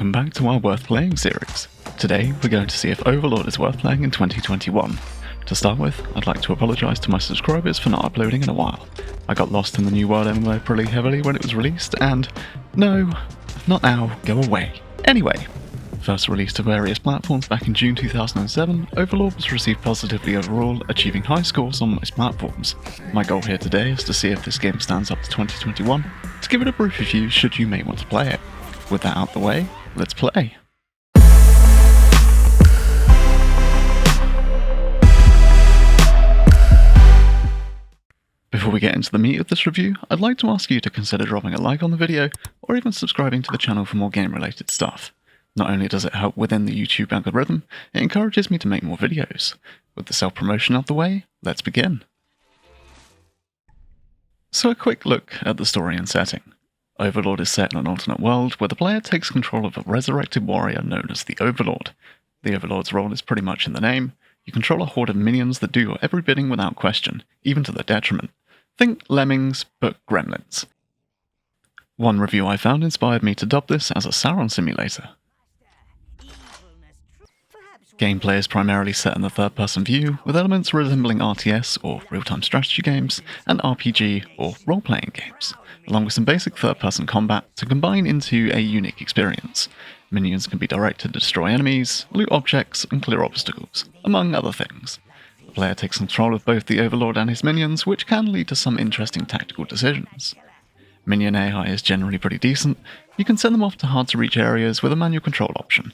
Welcome back to our Worth Playing series. Today we're going to see if Overlord is worth playing in 2021. To start with, I'd like to apologise to my subscribers for not uploading in a while. I got lost in the New World MMO pretty heavily when it was released, and no, not now, go away. Anyway, first released to various platforms back in June 2007, Overlord was received positively overall, achieving high scores on most platforms. My goal here today is to see if this game stands up to 2021, to give it a brief review should you may want to play it. With that out the way, let's play. Before we get into the meat of this review, I'd like to ask you to consider dropping a like on the video, or even subscribing to the channel for more game-related stuff. Not only does it help within the YouTube algorithm, it encourages me to make more videos. With the self-promotion out the way, let's begin. So a quick look at the story and setting. Overlord is set in an alternate world where the player takes control of a resurrected warrior known as the Overlord. The Overlord's role is pretty much in the name. You control a horde of minions that do your every bidding without question, even to their detriment. Think Lemmings, but gremlins. One review I found inspired me to dub this as a Sauron simulator. Gameplay is primarily set in the third-person view, with elements resembling RTS or real-time strategy games, and RPG or role-playing games, along with some basic third-person combat to combine into a unique experience. Minions can be directed to destroy enemies, loot objects, and clear obstacles, among other things. The player takes control of both the Overlord and his minions, which can lead to some interesting tactical decisions. Minion AI is generally pretty decent. You can send them off to hard-to-reach areas with a manual control option.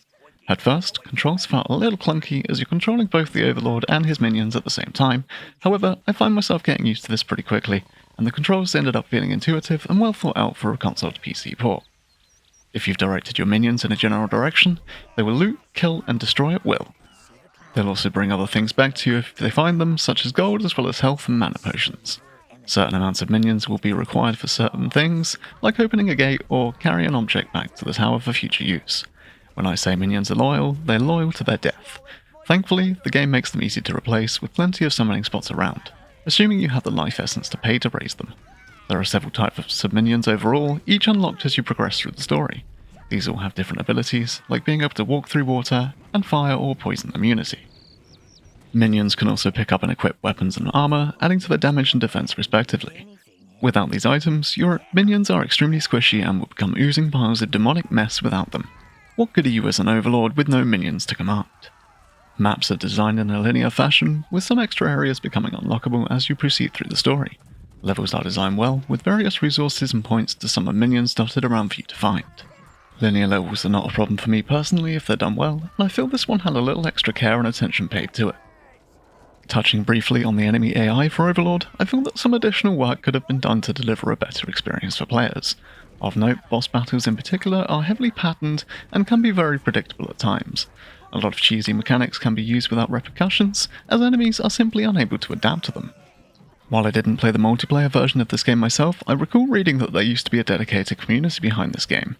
At first, controls felt a little clunky as you're controlling both the Overlord and his minions at the same time. However, I find myself getting used to this pretty quickly, and the controls ended up feeling intuitive and well thought out for a console to PC port. If you've directed your minions in a general direction, they will loot, kill, and destroy at will. They'll also bring other things back to you if they find them, such as gold as well as health and mana potions. Certain amounts of minions will be required for certain things, like opening a gate or carrying an object back to the tower for future use. When I say minions are loyal, they're loyal to their death. Thankfully, the game makes them easy to replace with plenty of summoning spots around, assuming you have the life essence to pay to raise them. There are several types of minions overall, each unlocked as you progress through the story. These all have different abilities, like being able to walk through water, and fire or poison immunity. Minions can also pick up and equip weapons and armor, adding to their damage and defense respectively. Without these items, your minions are extremely squishy and will become oozing piles of demonic mess without them. What good are you as an Overlord with no minions to command? Maps are designed in a linear fashion, with some extra areas becoming unlockable as you proceed through the story. Levels are designed well, with various resources and points to summon minions dotted around for you to find. Linear levels are not a problem for me personally if they're done well, and I feel this one had a little extra care and attention paid to it. Touching briefly on the enemy AI for Overlord, I feel that some additional work could have been done to deliver a better experience for players. Of note, boss battles in particular are heavily patterned and can be very predictable at times. A lot of cheesy mechanics can be used without repercussions, as enemies are simply unable to adapt to them. While I didn't play the multiplayer version of this game myself, I recall reading that there used to be a dedicated community behind this game.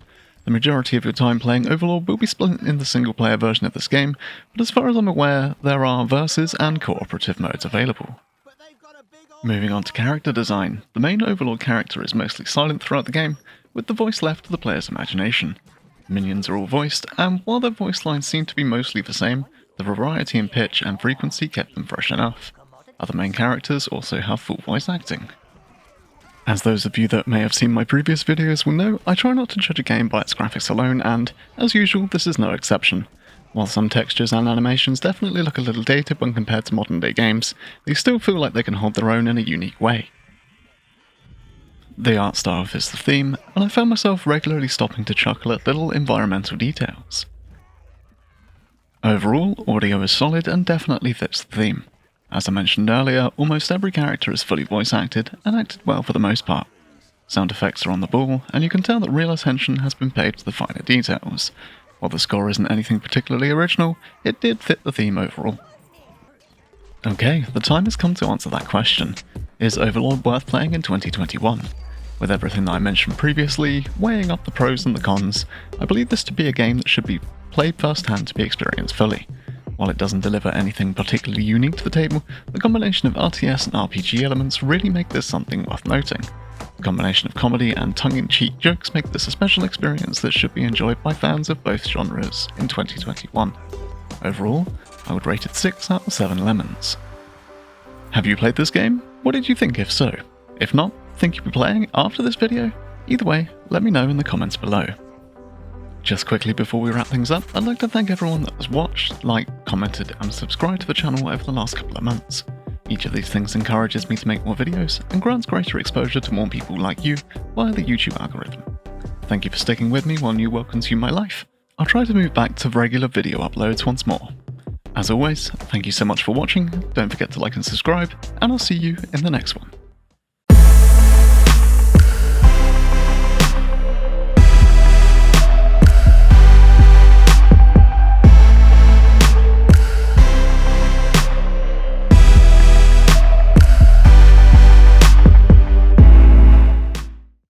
The majority of your time playing Overlord will be split in the single-player version of this game, but as far as I'm aware, there are versus and cooperative modes available. Moving on to character design, the main Overlord character is mostly silent throughout the game, with the voice left to the player's imagination. Minions are all voiced, and while their voice lines seem to be mostly the same, the variety in pitch and frequency kept them fresh enough. Other main characters also have full voice acting. As those of you that may have seen my previous videos will know, I try not to judge a game by its graphics alone, and, as usual, this is no exception. While some textures and animations definitely look a little dated when compared to modern day games, they still feel like they can hold their own in a unique way. The art style fits the theme, and I found myself regularly stopping to chuckle at little environmental details. Overall, audio is solid and definitely fits the theme. As I mentioned earlier, almost every character is fully voice acted, and acted well for the most part. Sound effects are on the ball, and you can tell that real attention has been paid to the finer details. While the score isn't anything particularly original, it did fit the theme overall. Okay, the time has come to answer that question. Is Overlord worth playing in 2021? With everything that I mentioned previously, weighing up the pros and the cons, I believe this to be a game that should be played firsthand to be experienced fully. While it doesn't deliver anything particularly unique to the table, the combination of RTS and RPG elements really make this something worth noting. The combination of comedy and tongue-in-cheek jokes make this a special experience that should be enjoyed by fans of both genres in 2021. Overall, I would rate it 6 out of 7 lemons. Have you played this game? What did you think if so? If not, think you'll be playing after this video? Either way, let me know in the comments below. Just quickly before we wrap things up, I'd like to thank everyone that has watched, liked, commented and subscribed to the channel over the last couple of months. Each of these things encourages me to make more videos and grants greater exposure to more people like you via the YouTube algorithm. Thank you for sticking with me while new world consumed my life. I'll try to move back to regular video uploads once more. As always, thank you so much for watching, don't forget to like and subscribe, and I'll see you in the next one.